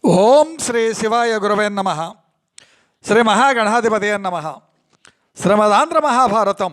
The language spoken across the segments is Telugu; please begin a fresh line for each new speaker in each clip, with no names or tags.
ఓం శ్రీ శివాయ గురవే నమ. శ్రీ మహాగణాధిపతయ నమ. శ్రీమదాంధ్ర మహాభారతం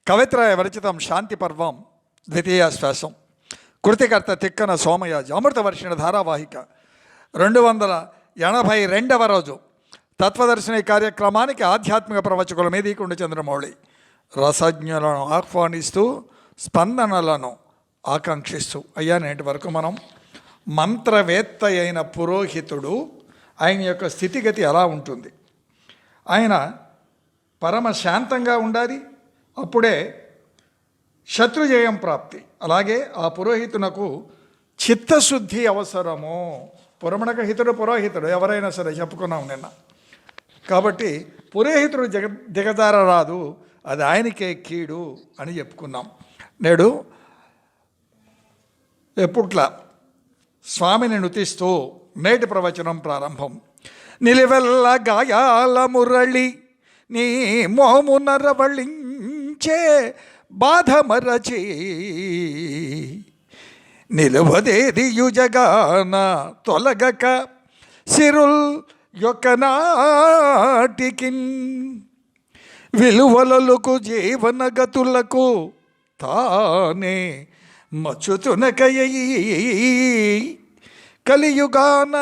కవిత్రయ విరచితం శాంతి పర్వం ద్వితీయ శ్వాసం. కృతికర్త తిక్కన సోమయాజి అమృతవర్షిణ ధారావాహిక 282వ రోజు తత్వదర్శిని కార్యక్రమానికి ఆధ్యాత్మిక ప్రవచకుల మీదీకుండి చంద్రమౌళి రసజ్ఞులను ఆహ్వానిస్తూ స్పందనలను ఆకాంక్షిస్తూ అయ్యా నేటి వరకు మనం మంత్రవేత్త అయిన పురోహితుడు ఆయన యొక్క స్థితిగతి ఎలా ఉంటుంది, ఆయన పరమ శాంతంగా ఉండాలి, అప్పుడే శత్రుజయం ప్రాప్తి. అలాగే ఆ పురోహితునకు చిత్తశుద్ధి అవసరము. పురమణక హితుడు పురోహితుడు ఎవరైనా సరే చెప్పుకున్నాం నిన్న. కాబట్టి పురోహితుడు దిగజారరాదు, అది ఆయనకే కీడు అని చెప్పుకున్నాం. నేడు ఎప్పుట్లా స్వామిని నుతిస్తూ నేటి ప్రవచనం ప్రారంభం. నిలివెల్ల గాయాల మురళి నీ మోమునరవళించే బాధ మరచి నిలువదేది యుజగాన తొలగక సిరుల్ యొక్కనాటికిన్ విలువలకు జీవనగతులకు తానే మచ్చుతునకయ్యి కలియుగాన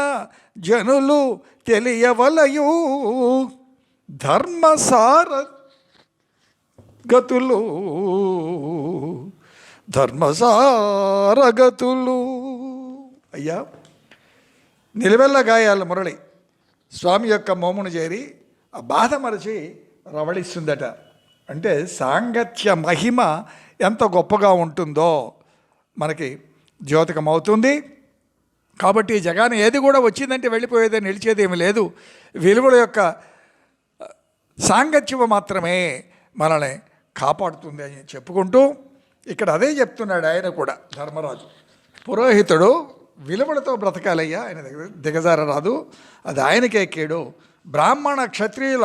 జనులు తెలియవలయు ధర్మసార గతులు ధర్మసారగతులు. అయ్యా, నిలువెల్ల గాయాల మురళి స్వామి యొక్క మోమును చేరి ఆ బాధ మరచి రవళిస్తుందట. అంటే సాంగత్య మహిమ ఎంత గొప్పగా ఉంటుందో మనకి ద్యోతకం అవుతుంది. కాబట్టి జగాన ఏది కూడా వచ్చిందంటే వెళ్ళిపోయేదే, నిలిచేది ఏమి లేదు. విలువల యొక్క సాంగత్యము మాత్రమే మనల్ని కాపాడుతుంది అని చెప్పుకుంటూ ఇక్కడ అదే చెప్తున్నాడు ఆయన కూడా. ధర్మరాజు పురోహితుడు విలువలతో బ్రతకాలయ్యా, ఆయన దిగజారరాదు, అది ఆయనకే కీడు. బ్రాహ్మణ క్షత్రియుల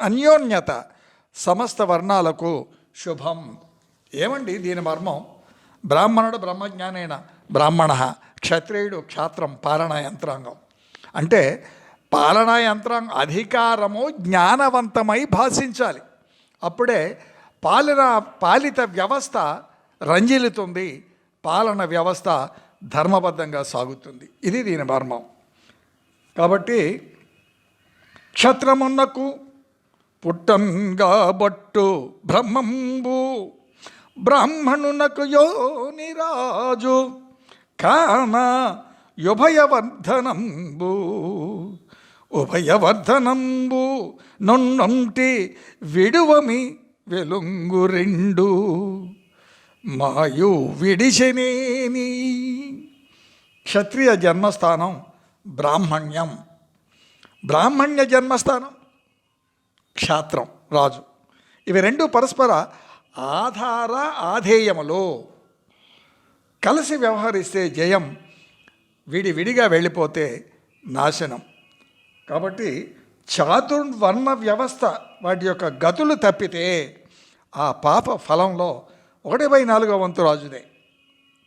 అన్యోన్యత సమస్త వర్ణాలకు శుభం. ఏమండి దీని మర్మం? బ్రాహ్మణుడు బ్రహ్మజ్ఞానైన బ్రాహ్మణ, క్షత్రియుడు క్షాత్రం పాలనా యంత్రాంగం. అంటే పాలనా యంత్రాంగం అధికారము జ్ఞానవంతమై భాషించాలి, అప్పుడే పాలిత వ్యవస్థ రంజిల్లుతుంది, పాలన వ్యవస్థ ధర్మబద్ధంగా సాగుతుంది. ఇది దీని మర్మం. కాబట్టి క్షత్రమున్నకు పుట్టంగా బట్టు బ్రహ్మంబు బ్రాహ్మణునకు యోనిరాజు కాన ఉభయవర్ధనంబు నొన్నొంటి విడువమి వెలుంగు రెండు మాయు విడిచెనేని. క్షత్రియ జన్మస్థానం బ్రాహ్మణ్యం, బ్రాహ్మణ్య జన్మస్థానం క్షాత్రం రాజు. ఇవి రెండు పరస్పర ఆధార ఆధేయములు. కలిసి వ్యవహరిస్తే జయం, విడివిడిగా వెళ్ళిపోతే నాశనం. కాబట్టి చాతుర్వర్ణ వ్యవస్థ వాటి యొక్క గతులు తప్పితే ఆ పాప ఫలంలో 1/4 వంతు రాజుదే,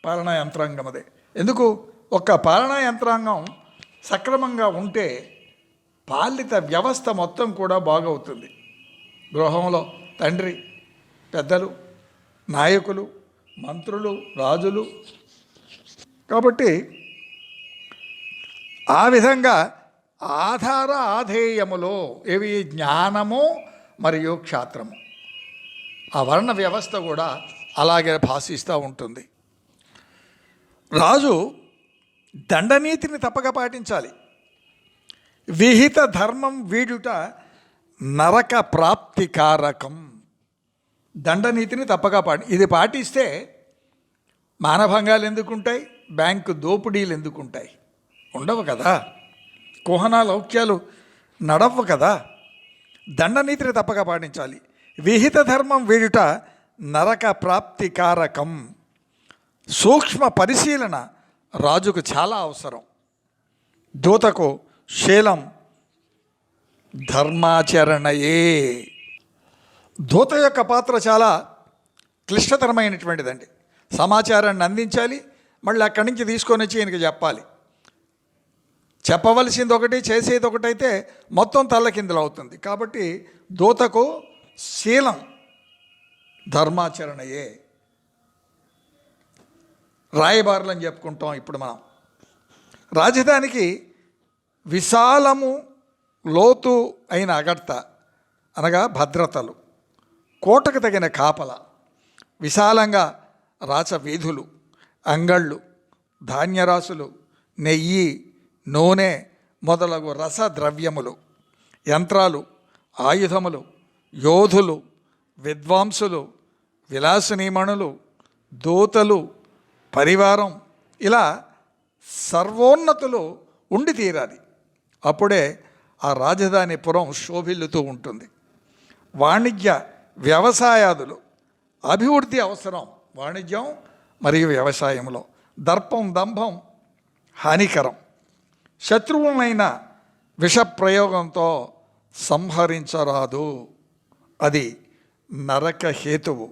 పాలనా యంత్రాంగమదే. ఎందుకు? ఒక్క పాలనా యంత్రాంగం సక్రమంగా ఉంటే పాలిత వ్యవస్థ మొత్తం కూడా బాగవుతుంది. గృహంలో తండ్రి, పెద్దలు, నాయకులు, మంత్రులు, రాజులు. కాబట్టి ఆ విధంగా ఆధార ఆధేయములో ఏవి జ్ఞానము మరియు క్షాత్రము, ఆ వర్ణ వ్యవస్థ కూడా అలాగే భాషిస్తూ ఉంటుంది. రాజు దండనీతిని తప్పక పాటించాలి. విహిత ధర్మం వీడుట నరక ప్రాప్తికారకం. దండనీతిని తప్పక ఇది పాటిస్తే మానభంగాలు ఎందుకుంటాయి, బ్యాంకు దోపిడీలు ఎందుకుంటాయి? ఉండవు కదా, కుహనా లౌక్యాలు నడవు కదా. దండనీతిని తప్పక పాటించాలి. విహిత ధర్మం వీడుట నరక ప్రాప్తికారకం. సూక్ష్మ పరిశీలన రాజుకు చాలా అవసరం. దూతకు శీలం ధర్మాచరణయే. దూత యొక్క పాత్ర చాలా క్లిష్టతరమైనటువంటిదండి. సమాచారాన్ని అందించాలి, మళ్ళీ అక్కడి నుంచి తీసుకొని వచ్చి ఈయనకి చెప్పాలి. చెప్పవలసింది ఒకటి, చేసేది ఒకటైతే మొత్తం తల్లకిందులు అవుతుంది. కాబట్టి దూతకు శీలం ధర్మాచరణయే. రాయబారులు అని చెప్పుకుంటాం ఇప్పుడు మనం. రాజధానికి విశాలము లోతు అయిన అగడ్త అనగా భద్రతలు, కోటకు తగిన కాపల, విశాలంగా రాచ వీధులు, అంగళ్ళు, ధాన్యరాశులు, నెయ్యి, నూనె మొదలగు రసద్రవ్యములు, యంత్రాలు, ఆయుధములు, యోధులు, విద్వాంసులు, విలాసనీమణులు, దూతలు, పరివారం, ఇలా సర్వోన్నతులు ఉండి తీరాలి. అప్పుడే ఆ రాజధాని పురం శోభిల్లుతూ ఉంటుంది. వాణిజ్య వ్యవసాయాదులు అభివృద్ధి అవసరం. వాణిజ్యం మరియు వ్యవసాయంలో దర్పం దంభం హానికరం. శత్రువులైన విషప్రయోగంతో సంహరించరాదు, అది నరక హేతువు.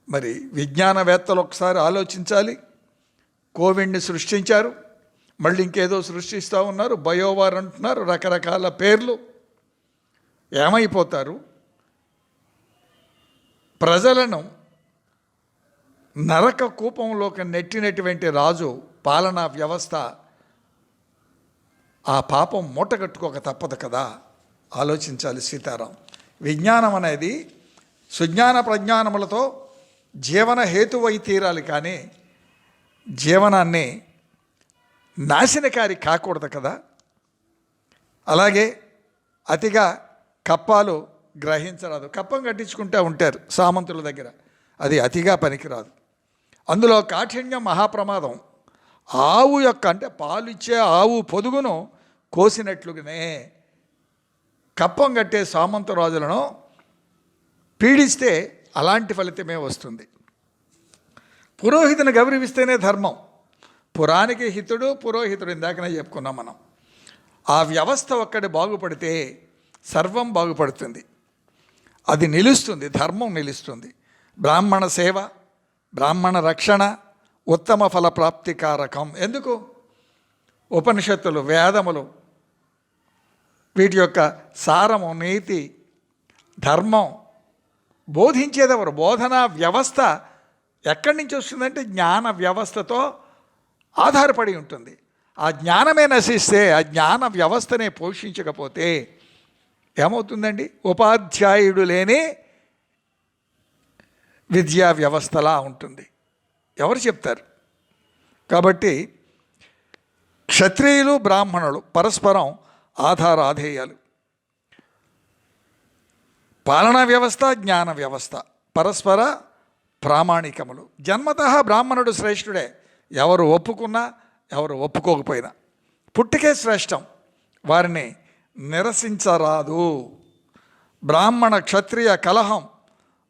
మరి విజ్ఞానవేత్తలు ఒకసారి ఆలోచించాలి. కోవిడ్ని సృష్టించారు, మళ్ళీ ఇంకేదో సృష్టిస్తూ ఉన్నారు, బయోవార్ అంటున్నారు, రకరకాల పేర్లు. ఏమైపోతారు? ప్రజలను నరక కూపంలోకి నెట్టినటువంటి రాజు పాలనా వ్యవస్థ ఆ పాపం మూటగట్టుకోక తప్పదు కదా. ఆలోచించాలి సీతారాం. విజ్ఞానం అనేది సుజ్ఞాన ప్రజ్ఞానములతో జీవన హేతువై తీరాలి, కానీ జీవనాన్ని నాశనకారి కాకూడదు కదా. అలాగే అతిగా కప్పాలు గ్రహించరాదు. కప్పం కట్టించుకుంటూ ఉంటారు సామంతుల దగ్గర, అది అతిగా పనికిరాదు. అందులో కాఠిన్యం మహాప్రమాదం. ఆవు యొక్క అంటే పాలిచ్చే ఆవు పొదుగును కోసినట్లుగానే కప్పం కట్టే సామంత రాజులను పీడిస్తే అలాంటి ఫలితమే వస్తుంది. పురోహితుని గౌరవిస్తేనే ధర్మం. పురానికి హితుడు పురోహితుడు, ఇందాకనే చెప్పుకున్నాం మనం. ఆ వ్యవస్థ ఒక్కటి బాగుపడితే సర్వం బాగుపడుతుంది, అది నిలుస్తుంది, ధర్మం నిలుస్తుంది. బ్రాహ్మణ సేవ, బ్రాహ్మణ రక్షణ ఉత్తమ ఫల ప్రాప్తికారకం. ఎందుకు? ఉపనిషత్తులు, వేదములు, వీటి యొక్క సారము, నీతి, ధర్మం బోధించేదెవరు? బోధనా వ్యవస్థ ఎక్కడి నుంచి వస్తుందంటే జ్ఞాన వ్యవస్థతో ఆధారపడి ఉంటుంది. ఆ జ్ఞానమే నశిస్తే, ఆ జ్ఞాన వ్యవస్థనే పోషించకపోతే ఏమవుతుందండి? ఉపాధ్యాయుడు లేని విద్యా వ్యవస్థలా ఉంటుంది. ఎవరు చెప్తారు? కాబట్టి క్షత్రియులు బ్రాహ్మణులు పరస్పరం ఆధారాధేయాలు. పాలనా వ్యవస్థ, జ్ఞాన వ్యవస్థ పరస్పర ప్రామాణికములు. జన్మతః బ్రాహ్మణుడు శ్రేష్ఠుడే, ఎవరు ఒప్పుకున్నా ఎవరు ఒప్పుకోకపోయినా. పుట్టుకే శ్రేష్టం, వారిని నిరసించరాదు. బ్రాహ్మణ క్షత్రియ కలహం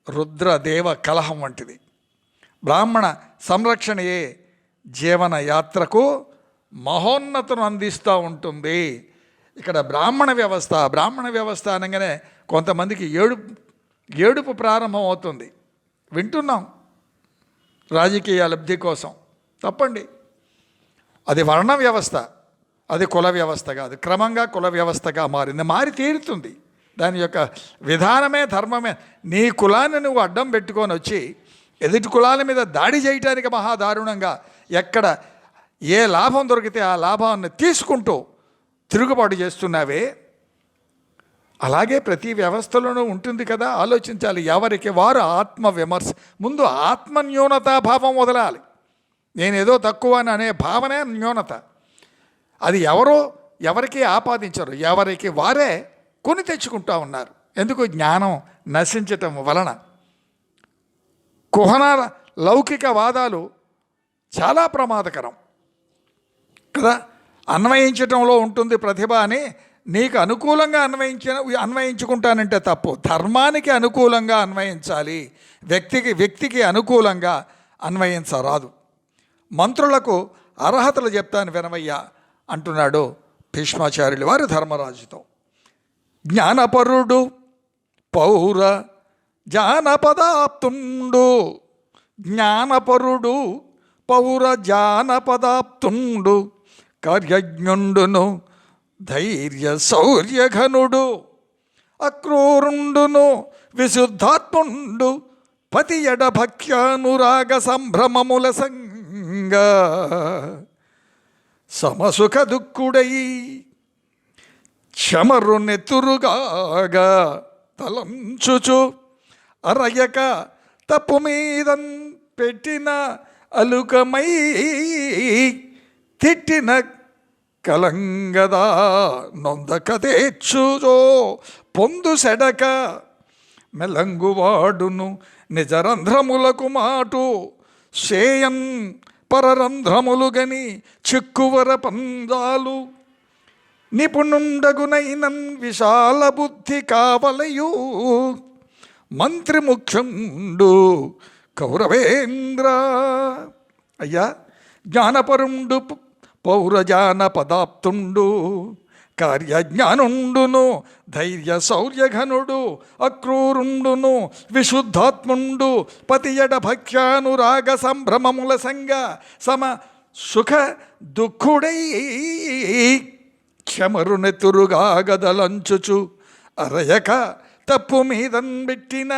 రుద్రదేవ కలహం వంటిది. బ్రాహ్మణ సంరక్షణయే జీవన యాత్రకు మహోన్నతను అందిస్తూ ఉంటుంది. ఇక్కడ బ్రాహ్మణ వ్యవస్థ అనగానే కొంతమందికి ఏడుపు ప్రారంభం అవుతుంది. వింటున్నాం రాజకీయ లబ్ధి కోసం. తప్పండి. అది వర్ణ వ్యవస్థ, అది కుల వ్యవస్థ కాదు. క్రమంగా కుల వ్యవస్థగా మారింది, మారి తీరుతుంది. దాని యొక్క విధానమే ధర్మమే. నీ కులాన్ని నువ్వు అడ్డం పెట్టుకొని వచ్చి ఎదుటి కులాల మీద దాడి చేయటానికి మహాదారుణంగా ఎక్కడ ఏ లాభం దొరికితే ఆ లాభాన్ని తీసుకుంటూ తిరుగుబాటు చేస్తున్నావే, అలాగే ప్రతి వ్యవస్థలోనూ ఉంటుంది కదా. ఆలోచించాలి. ఎవరికి వారు ఆత్మ విమర్శ. ముందు ఆత్మన్యూనతాభావం వదలాలి. నేనేదో తక్కువ అని అనే భావనే న్యూనత. అది ఎవరికి ఆపాదించరు, ఎవరికి వారే కొని తెచ్చుకుంటూ ఉన్నారు. ఎందుకు? జ్ఞానం నశించటం వలన. కుహన లౌకిక వాదాలు చాలా ప్రమాదకరం కదా. అన్వయించటంలో ఉంటుంది ప్రతిభ అని నీకు అనుకూలంగా అన్వయించుకుంటానంటే తప్పు. ధర్మానికి అనుకూలంగా అన్వయించాలి, వ్యక్తికి అనుకూలంగా అన్వయించరాదు. మంత్రులకు అర్హతలు చెప్తాను వినవయ్యా అంటున్నాడు భీష్మాచార్యులు వారు ధర్మరాజుతో. జ్ఞానపరుడు పౌర జానపదాప్తుండు, జ్ఞానపరుడు పౌర జానపదాప్తుండు, కార్యజ్ఞుండును ధైర్య శౌర్యఘనుడు అక్రూరుండును విశుద్ధాత్ముండు పతి ఎడ భక్త్యానురాగ సంభ్రమముల సంగ సమసుఖ దుఃఖుడై చమరు నెతురుగాగా తలంచుచు అరయక తప్పు మీదన్ పెట్టిన అలుకమై తిట్టిన కలంగదా నొందక తేచ్చుజో పొందు సెడక మెలంగువాడును నిజరంధ్రములకు మాటు సేయన్ పరరంధ్రములు గని చిక్కువర పందాలు నిపుణుండగునైనన్ విశాల బుద్ధి కావలయు మంత్రి ముఖ్యుండు కౌరవేంద్ర. అయ్యా, జ్ఞానపరుండు పౌరజాన పదాప్తుండు కార్యజ్ఞానుండును ధైర్య శౌర్యఘనుడు అక్రూరుండును విశుద్ధాత్ముండు పతియడ భక్త్యానురాగ సంభ్రమముల సంగ సమ సుఖ దుఃఖుడై క్షమరునెతురుగా గదలంచుచు అరయక తప్పు మీదన్ పెట్టిన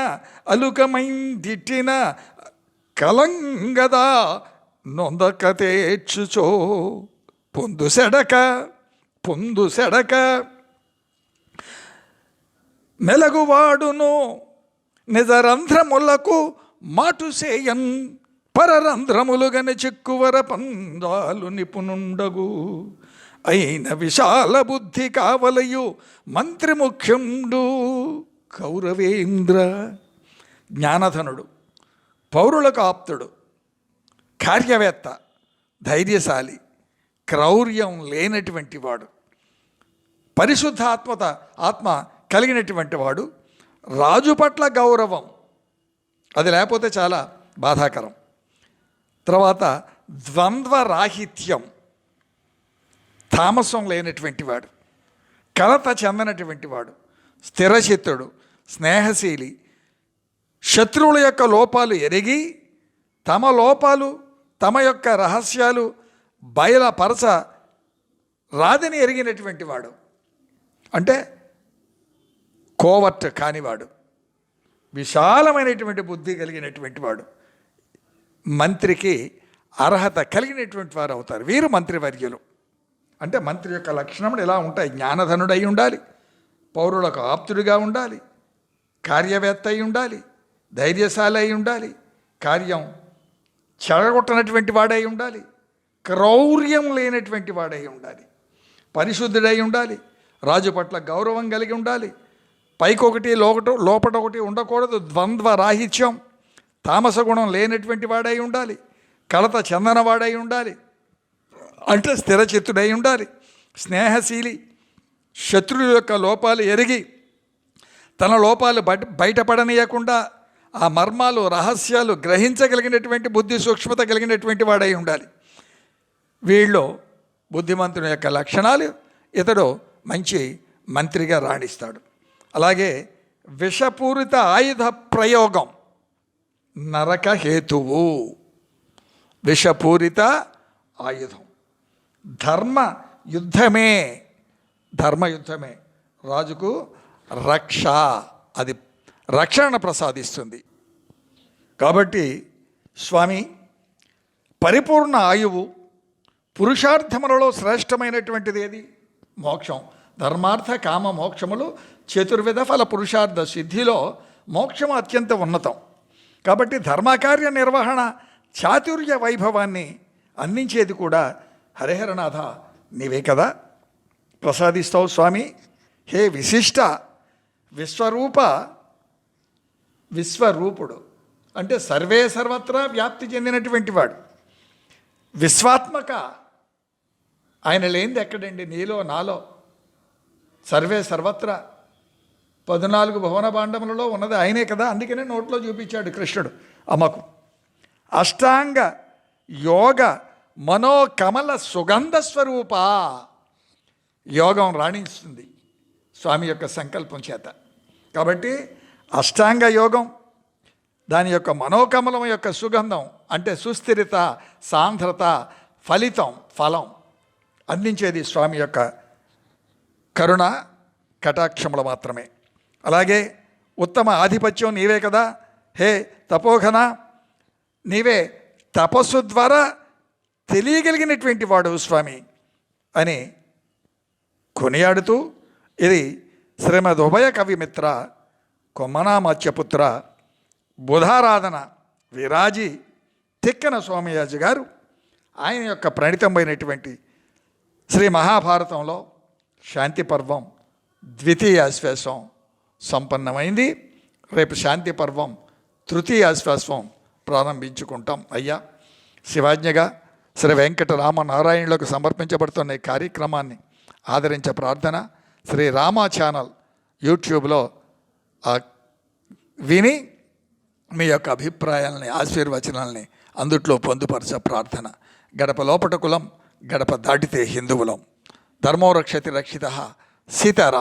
అలుకమైందిట్టిన కలంగదా నొందక తేచ్చుచో పొందు సెడక మెలగువాడును నిజరంధ్రములకు మాటు సేయన్ పరరంధ్రములుగని చిక్కువర పందాలు నిపుణుండగు అయిన విశాల బుద్ధి కావలయు మంత్రి ముఖ్యుండు కౌరవేంద్ర. జ్ఞానధనుడు, పౌరులకు ఆప్తుడు, కార్యవేత్త, ధైర్యశాలి, క్రౌర్యం లేనటువంటి వాడు, పరిశుద్ధ ఆత్మ కలిగినటువంటి వాడు, రాజు పట్ల గౌరవం, అది లేకపోతే చాలా బాధాకరం. తర్వాత ద్వంద్వరాహిత్యం, తామసం లేనటువంటి వాడు, కలత చెందనటువంటి వాడు, స్థిరచిత్తుడు, స్నేహశీలి, శత్రువుల యొక్క లోపాలు ఎరిగి తమ లోపాలు తమ యొక్క రహస్యాలు బయలుపరచ రాదని ఎరిగినటువంటి వాడు, అంటే కోవర్ట్ కానివాడు, విశాలమైనటువంటి బుద్ధి కలిగినటువంటి వాడు, మంత్రికి అర్హత కలిగినటువంటి వారు అవుతారు. వీరు మంత్రివర్యులు. అంటే మంత్రి యొక్క లక్షణములు ఎలా ఉంటాయి? జ్ఞానధనుడై ఉండాలి, పౌరులకు ఆప్తుడిగా ఉండాలి, కార్యవేత్త అయి ఉండాలి, ధైర్యశాలి అయి ఉండాలి, కార్యం చెడగొట్టనటువంటి వాడై ఉండాలి, క్రౌర్యం లేనటువంటి వాడై ఉండాలి, పరిశుద్ధుడై ఉండాలి, రాజు పట్ల గౌరవం కలిగి ఉండాలి, పైకొకటి లోపటొకటి ఉండకూడదు, ద్వంద్వ రాహిత్యం, తామస గుణం లేనటువంటి వాడై ఉండాలి, కలత చెందనవాడై ఉండాలి, అంటే స్థిరచిత్తుడై ఉండాలి, స్నేహశీలి, శత్రువు యొక్క లోపాలు ఎరిగి తన లోపాలు బయటపడనీయకుండా ఆ మర్మాలు రహస్యాలు గ్రహించగలిగినటువంటి బుద్ధి సూక్ష్మత కలిగినటువంటి వాడై ఉండాలి. వీళ్ళు బుద్ధిమంతుని యొక్క లక్షణాలు ఇతడు మంచి మంత్రిగా రాణిస్తాడు. అలాగే విషపూరిత ఆయుధ ప్రయోగం నరక హేతువు. విషపూరిత ఆయుధం ధర్మయుద్ధమే రాజుకు రక్ష, అది రక్షణ ప్రసాదిస్తుంది. కాబట్టి స్వామి, పరిపూర్ణ ఆయువు, పురుషార్థములలో శ్రేష్టమైనటువంటిది ఏది? మోక్షం. ధర్మార్థ కామ మోక్షములు చతుర్విధ ఫల పురుషార్థ సిద్ధిలో మోక్షం అత్యంత ఉన్నతం. కాబట్టి ధర్మకార్య నిర్వహణ చాతుర్య వైభవాన్ని అందించేది కూడా హరిహరనాథ నీవే కదా ప్రసాదిస్తావు స్వామి. హే విశిష్ట విశ్వరూపుడు అంటే సర్వే సర్వత్రా వ్యాప్తి చెందినటువంటి వాడు. విశ్వాత్మక, ఆయన లేనిది ఎక్కడండి? నీలో నాలో సర్వే సర్వత్రా 14 భువన భాండములలో ఉన్నది ఆయనే కదా. అందుకనే నోట్లో చూపించాడు కృష్ణుడు అమ్మకు. అష్టాంగ యోగ మనోకమల సుగంధ స్వరూప. యోగం రాణిస్తుంది స్వామి యొక్క సంకల్పం చేత. కాబట్టి అష్టాంగ యోగం, దాని యొక్క మనోకమలం యొక్క సుగంధం అంటే సుస్థిరత, సాంద్రత, ఫలం, అందించేది స్వామి యొక్క కరుణ కటాక్షములు మాత్రమే. అలాగే ఉత్తమ ఆధిపత్యం నీవే కదా హే తపోఘన, నీవే తపస్సు ద్వారా తెలియగలిగినటువంటి వాడు స్వామి అని కొనియాడుతూ, ఇది శ్రీమద్ ఉభయ కవిమిత్ర కొమ్మనామాత్యపుత్ర బుధారాధన విరాజి తిక్కన సోమయాజి గారు ఆయన యొక్క ప్రణితమైనటువంటి శ్రీ మహాభారతంలో శాంతి పర్వం ద్వితీయ ఆశ్వాసం సంపన్నమైంది. రేపు శాంతి పర్వం తృతీయ ఆశ్వాసం ప్రారంభించుకుంటాం. అయ్యా శివాజ్ఞగా శ్రీ వెంకటరామనారాయణులకు సమర్పించబడుతున్న ఈ కార్యక్రమాన్ని ఆదరించే ప్రార్థన. శ్రీ రామ ఛానల్ యూట్యూబ్లో విని మీ యొక్క అభిప్రాయాలని ఆశీర్వచనాలని అందుట్లో పొందుపరచ ప్రార్థన. గడప లోపట కులం, గడప దాటితే హిందువులం. ధర్మో రక్షతి రక్షిత సీతారాం.